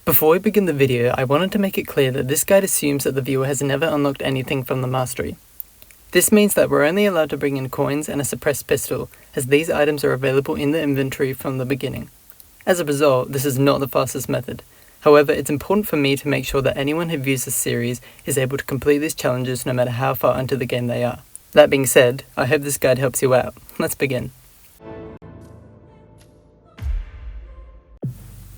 Before we begin the video, I wanted to make it clear that this guide assumes that the viewer has never unlocked anything from the mastery. This means that we're only allowed to bring in coins and a suppressed pistol, as these items are available in the inventory from the beginning. As a result, this is not the fastest method. However, it's important for me to make sure that anyone who views this series is able to complete these challenges no matter how far into the game they are. That being said, I hope this guide helps you out. Let's begin.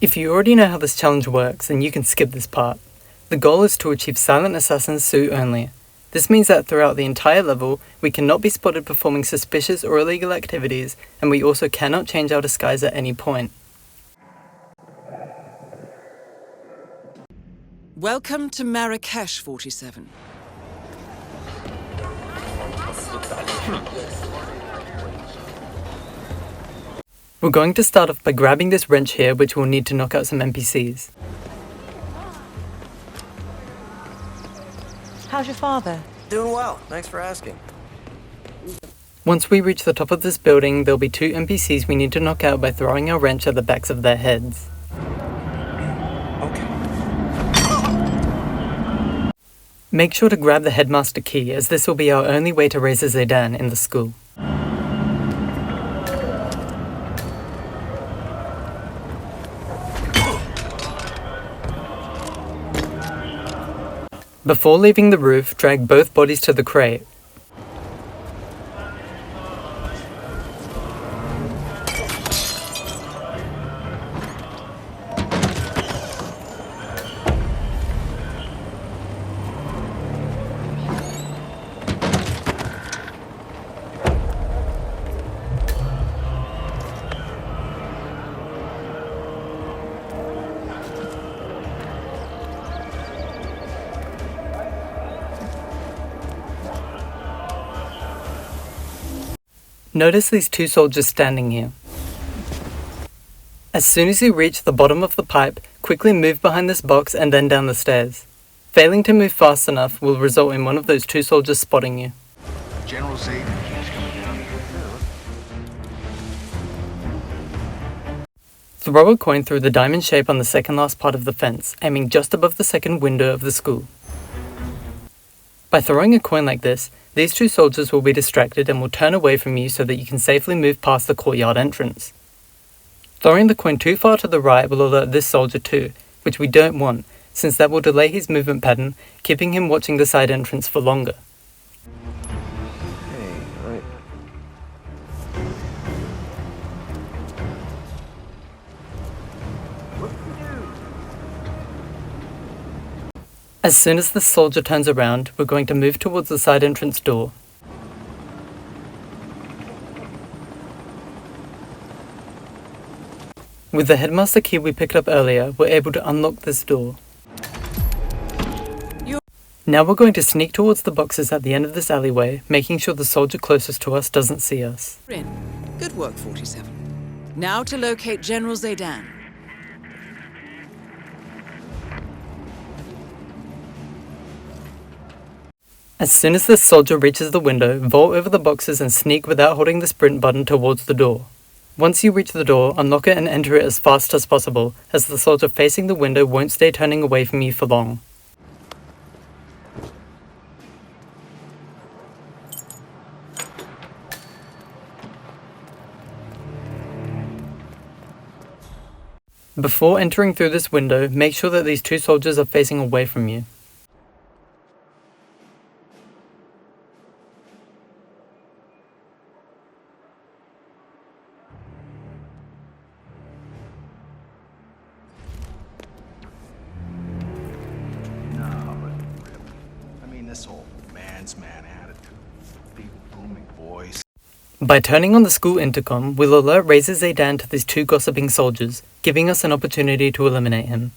If you already know how this challenge works, then you can skip this part. The goal is to achieve Silent Assassin's suit only. This means that throughout the entire level, we cannot be spotted performing suspicious or illegal activities, and we also cannot change our disguise at any point. Welcome to Marrakesh, 47. We're going to start off by grabbing this wrench here, which we'll need to knock out some NPCs. How's your father? Doing well, thanks for asking. Once we reach the top of this building, there'll be two NPCs we need to knock out by throwing our wrench at the backs of their heads. Okay. Make sure to grab the headmaster key, as this will be our only way to raise a Zaydan in the school. Before leaving the roof, drag both bodies to the crate. Notice these two soldiers standing here. As soon as you reach the bottom of the pipe, quickly move behind this box and then down the stairs. Failing to move fast enough will result in one of those two soldiers spotting you. General Zayden keeps coming down here. Throw a coin through the diamond shape on the second last part of the fence, aiming just above the second window of the school. By throwing a coin like this, these two soldiers will be distracted and will turn away from you so that you can safely move past the courtyard entrance. Throwing the coin too far to the right will alert this soldier too, which we don't want, since that will delay his movement pattern, keeping him watching the side entrance for longer. Hey, wait. As soon as the soldier turns around, we're going to move towards the side entrance door. With the headmaster key we picked up earlier, we're able to unlock this door. Now we're going to sneak towards the boxes at the end of this alleyway, making sure the soldier closest to us doesn't see us. Good work, 47. Now to locate General Zayden. As soon as this soldier reaches the window, vault over the boxes and sneak without holding the sprint button towards the door. Once you reach the door, unlock it and enter it as fast as possible, as the soldier facing the window won't stay turning away from you for long. Before entering through this window, make sure that these two soldiers are facing away from you. This whole man's man attitude. Big booming voice. By turning on the school intercom, we'll alert Razor Zaydan to these two gossiping soldiers, giving us an opportunity to eliminate him.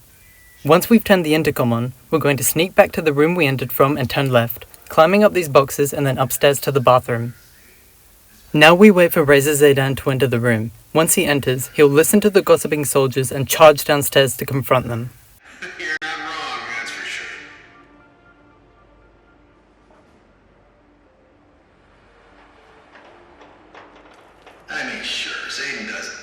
Once we've turned the intercom on, we're going to sneak back to the room we entered from and turn left, climbing up these boxes and then upstairs to the bathroom. Now we wait for Razor Zaydan to enter the room. Once he enters, he'll listen to the gossiping soldiers and charge downstairs to confront them. You're not wrong, that's for sure. I mean, sure, Zayden doesn't.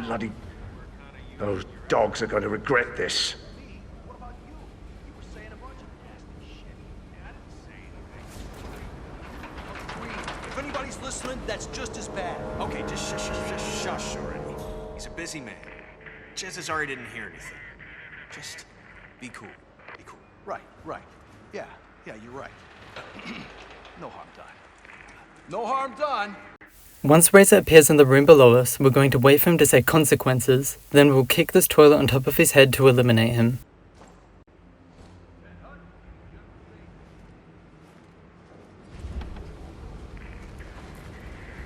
bloody... Those dogs are going to regret this. If anybody's listening, that's just as bad. Okay, just shush already. He's a busy man. Chances are he didn't hear anything. Just be cool. Be cool. Right. Yeah, you're right. No harm done. No harm done. Once Razor appears in the room below us, we're going to wait for him to say consequences, then we'll kick this toilet on top of his head to eliminate him.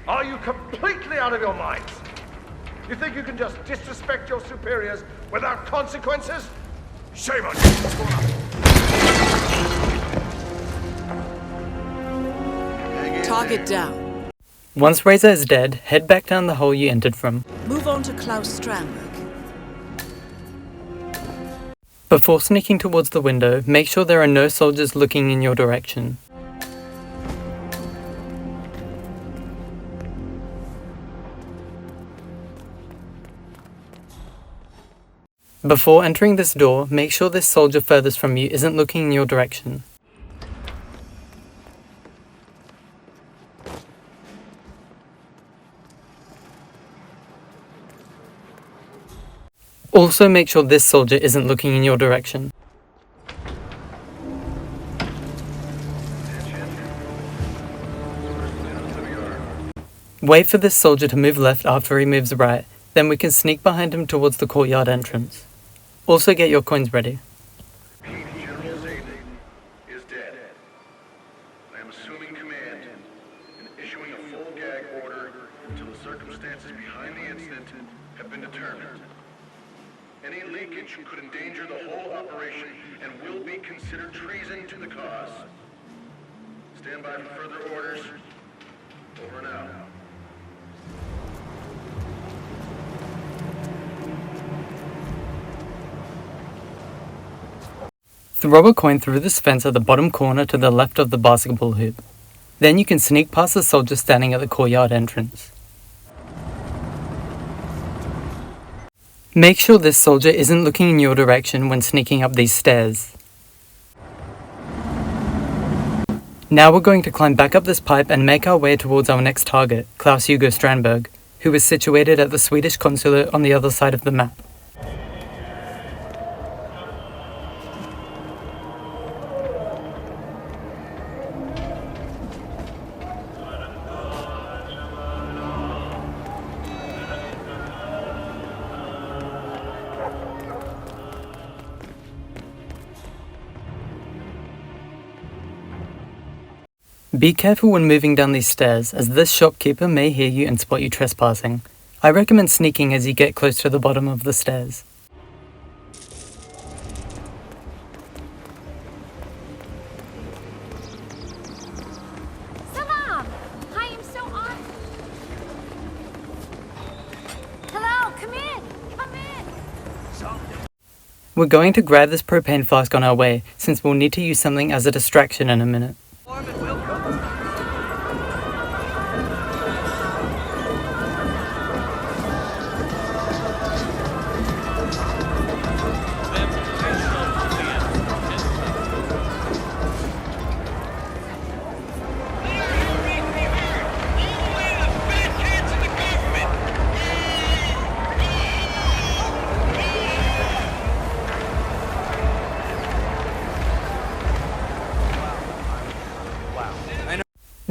Are you completely out of your minds? You think you can just disrespect your superiors without consequences? Shame on you! What's going on? Target down. Once Razor is dead, head back down the hole you entered from. Move on to Klaus Strandberg. Before sneaking towards the window, make sure there are no soldiers looking in your direction. Before entering this door, make sure this soldier furthest from you isn't looking in your direction. Also make sure this soldier isn't looking in your direction. Wait for this soldier to move left after he moves right, then we can sneak behind him towards the courtyard entrance. Also get your coins ready. General Zayden is dead. I am assuming command and issuing a full gag order until the circumstances behind the incident have been determined. Any leakage could endanger the whole operation and will be considered treason to the cause. Stand by for further orders. Over and out. Throw a coin through this fence at the bottom corner to the left of the basketball hoop. Then you can sneak past the soldier standing at the courtyard entrance. Make sure this soldier isn't looking in your direction when sneaking up these stairs. Now we're going to climb back up this pipe and make our way towards our next target, Klaus Hugo Strandberg, who is situated at the Swedish consulate on the other side of the map. Be careful when moving down these stairs, as this shopkeeper may hear you and spot you trespassing. I recommend sneaking as you get close to the bottom of the stairs. Salam! I am so honored. Hello, come in! Come in! We're going to grab this propane flask on our way, since we'll need to use something as a distraction in a minute.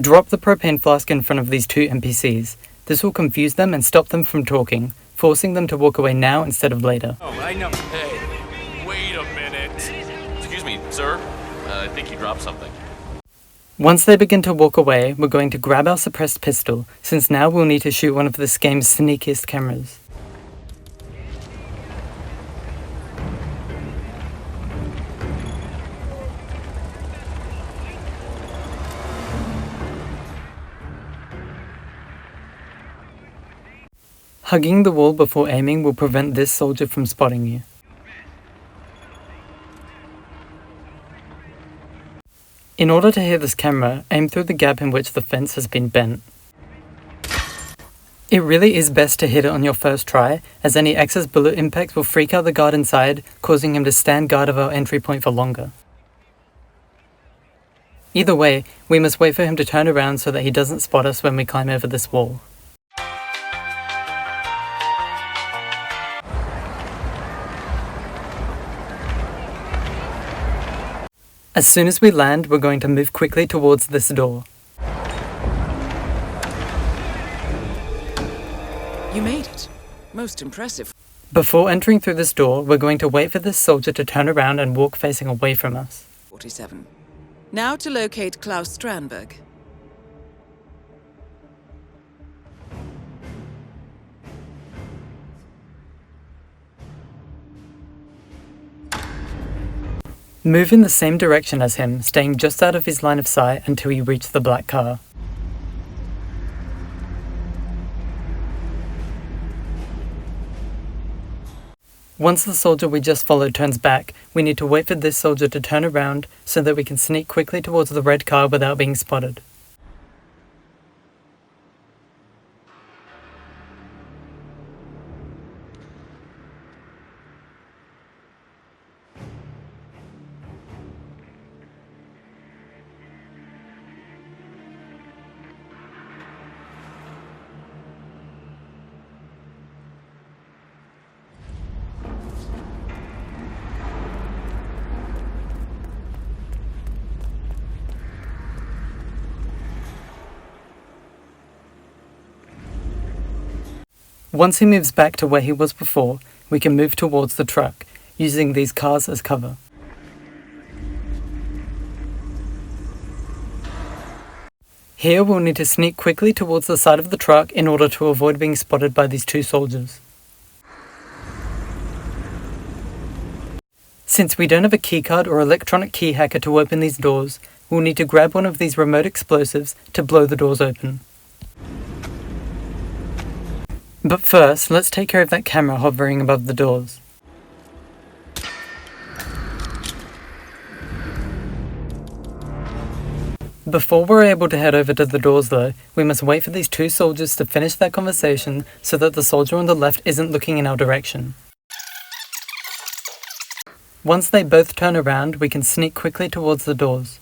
Drop the propane flask in front of these two NPCs. This will confuse them and stop them from talking, forcing them to walk away now instead of later. Oh, I know. Hey, wait a minute. Excuse me, sir. I think you dropped something. Once they begin to walk away, we're going to grab our suppressed pistol, since now we'll need to shoot one of this game's sneakiest cameras. Hugging the wall before aiming will prevent this soldier from spotting you. In order to hit this camera, aim through the gap in which the fence has been bent. It really is best to hit it on your first try, as any excess bullet impacts will freak out the guard inside, causing him to stand guard of our entry point for longer. Either way, we must wait for him to turn around so that he doesn't spot us when we climb over this wall. As soon as we land, we're going to move quickly towards this door. You made it. Most impressive. Before entering through this door, we're going to wait for this soldier to turn around and walk facing away from us. 47. Now to locate Klaus Strandberg. Move in the same direction as him, staying just out of his line of sight until you reach the black car. Once the soldier we just followed turns back, we need to wait for this soldier to turn around so that we can sneak quickly towards the red car without being spotted. Once he moves back to where he was before, we can move towards the truck, using these cars as cover. Here we'll need to sneak quickly towards the side of the truck in order to avoid being spotted by these two soldiers. Since we don't have a keycard or electronic key hacker to open these doors, we'll need to grab one of these remote explosives to blow the doors open. But first, let's take care of that camera hovering above the doors. Before we're able to head over to the doors though, we must wait for these two soldiers to finish their conversation so that the soldier on the left isn't looking in our direction. Once they both turn around, we can sneak quickly towards the doors.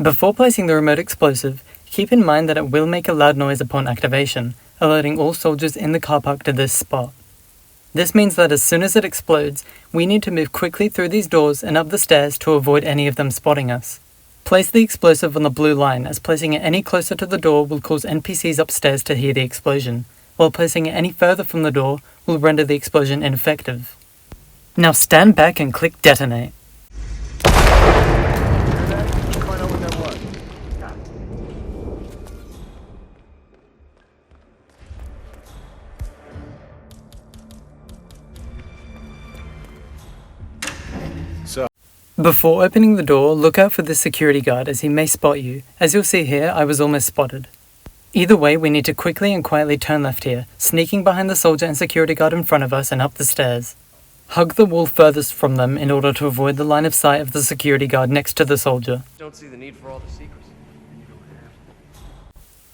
Before placing the remote explosive, keep in mind that it will make a loud noise upon activation, alerting all soldiers in the car park to this spot. This means that as soon as it explodes, we need to move quickly through these doors and up the stairs to avoid any of them spotting us. Place the explosive on the blue line, as placing it any closer to the door will cause NPCs upstairs to hear the explosion, while placing it any further from the door will render the explosion ineffective. Now stand back and click detonate. Before opening the door, look out for the security guard as he may spot you. As you'll see here, I was almost spotted. Either way, we need to quickly and quietly turn left here, sneaking behind the soldier and security guard in front of us and up the stairs. Hug the wall furthest from them in order to avoid the line of sight of the security guard next to the soldier. Don't see the need for all the secrecy.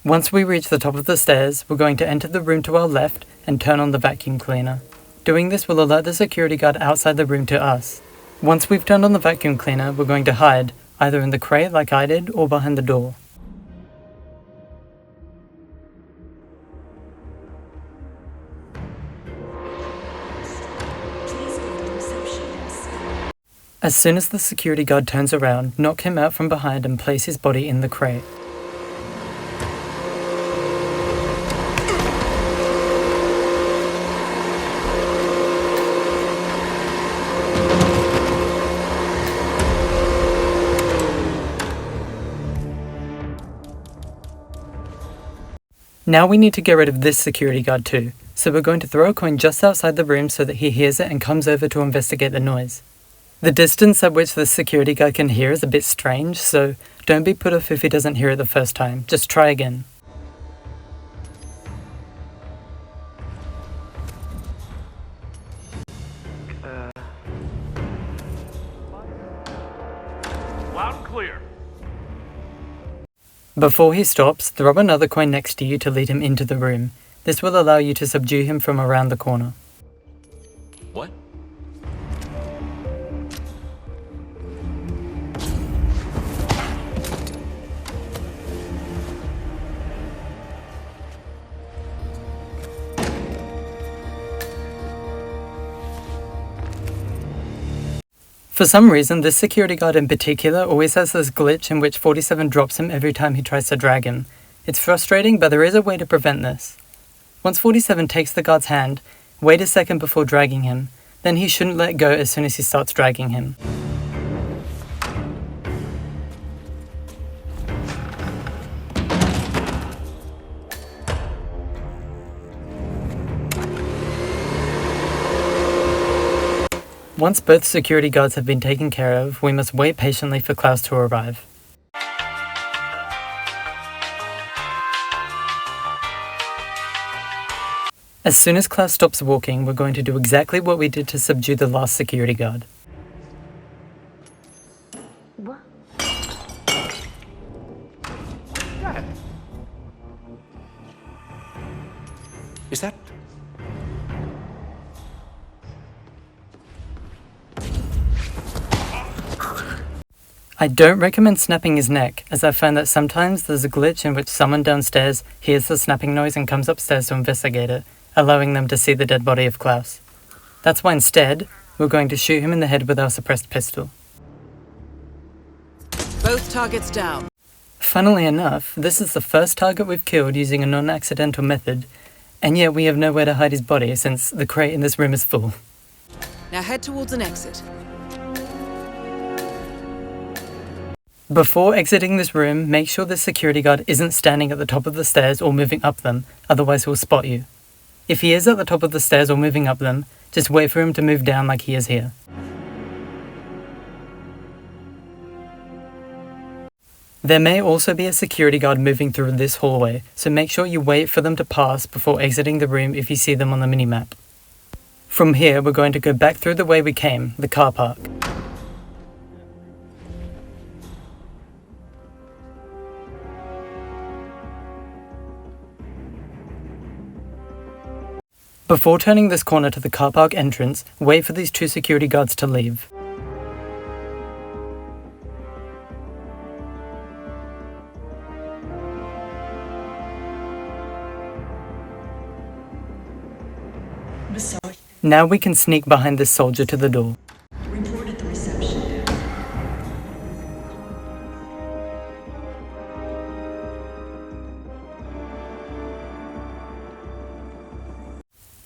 Once we reach the top of the stairs, we're going to enter the room to our left and turn on the vacuum cleaner. Doing this will alert the security guard outside the room to us. Once we've turned on the vacuum cleaner, we're going to hide, either in the crate like I did, or behind the door. As soon as the security guard turns around, knock him out from behind and place his body in the crate. Now we need to get rid of this security guard too, so we're going to throw a coin just outside the room so that he hears it and comes over to investigate the noise. The distance at which the security guard can hear is a bit strange, so don't be put off if he doesn't hear it the first time, just try again. Loud and clear. Before he stops, throw another coin next to you to lead him into the room. This will allow you to subdue him from around the corner. What? For some reason, this security guard in particular always has this glitch in which 47 drops him every time he tries to drag him. It's frustrating, but there is a way to prevent this. Once 47 takes the guard's hand, wait a second before dragging him, then he shouldn't let go as soon as he starts dragging him. Once both security guards have been taken care of, we must wait patiently for Klaus to arrive. As soon as Klaus stops walking, we're going to do exactly what we did to subdue the last security guard. What? Is that... I don't recommend snapping his neck, as I find that sometimes there's a glitch in which someone downstairs hears the snapping noise and comes upstairs to investigate it, allowing them to see the dead body of Klaus. That's why instead, we're going to shoot him in the head with our suppressed pistol. Both targets down. Funnily enough, this is the first target we've killed using a non-accidental method, and yet we have nowhere to hide his body since the crate in this room is full. Now head towards an exit. Before exiting this room, make sure the security guard isn't standing at the top of the stairs or moving up them, otherwise he'll spot you. If he is at the top of the stairs or moving up them, just wait for him to move down like he is here. There may also be a security guard moving through this hallway, so make sure you wait for them to pass before exiting the room if you see them on the minimap. From here, we're going to go back through the way we came, the car park. Before turning this corner to the car park entrance, wait for these two security guards to leave. Now we can sneak behind this soldier to the door. Report at the reception desk.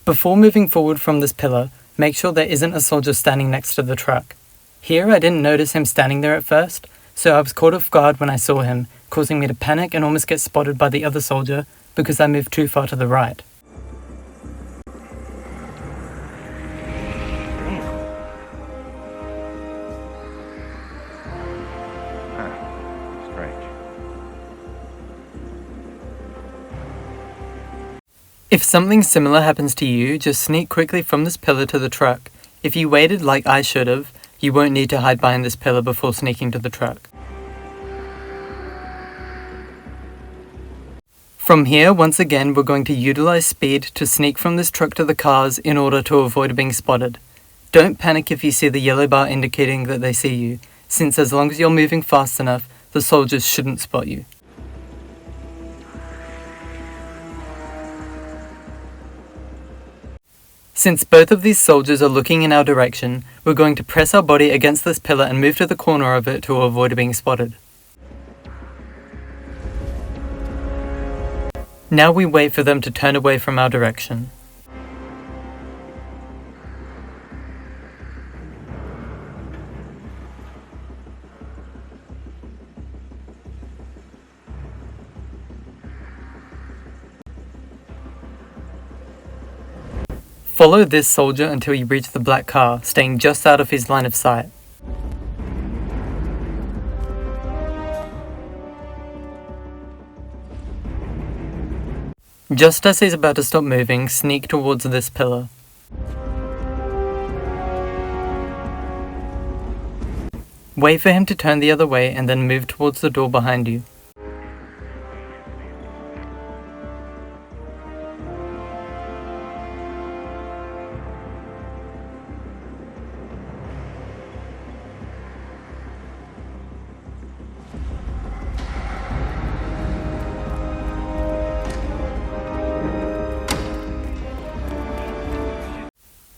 Before moving forward from this pillar, make sure there isn't a soldier standing next to the truck. Here I didn't notice him standing there at first, so I was caught off guard when I saw him, causing me to panic and almost get spotted by the other soldier because I moved too far to the right. If something similar happens to you, just sneak quickly from this pillar to the truck. If you waited like I should have, you won't need to hide behind this pillar before sneaking to the truck. From here, once again, we're going to utilize speed to sneak from this truck to the cars in order to avoid being spotted. Don't panic if you see the yellow bar indicating that they see you, since as long as you're moving fast enough, the soldiers shouldn't spot you. Since both of these soldiers are looking in our direction, we're going to press our body against this pillar and move to the corner of it to avoid being spotted. Now we wait for them to turn away from our direction. Follow this soldier until you reach the black car, staying just out of his line of sight. Just as he's about to stop moving, sneak towards this pillar. Wait for him to turn the other way and then move towards the door behind you.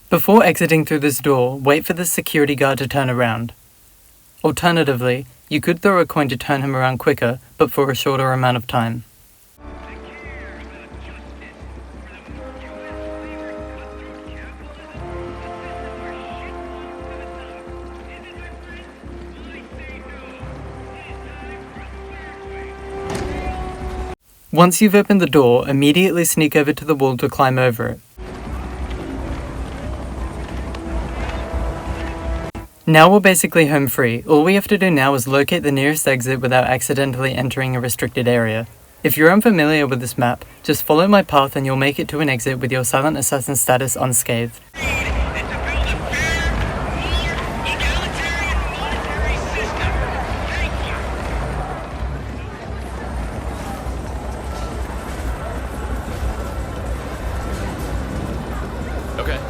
Before exiting through this door, wait for the security guard to turn around. Alternatively, you could throw a coin to turn him around quicker, but for a shorter amount of time. Once you've opened the door, immediately sneak over to the wall to climb over it. Now we're basically home free. All we have to do now is locate the nearest exit without accidentally entering a restricted area. If you're unfamiliar with this map, just follow my path and you'll make it to an exit with your silent assassin status unscathed. Okay.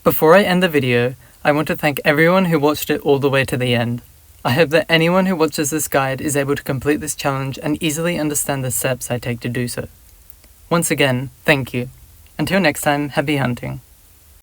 Before I end the video, I want to thank everyone who watched it all the way to the end. I hope that anyone who watches this guide is able to complete this challenge and easily understand the steps I take to do so. Once again, thank you. Until next time, happy hunting.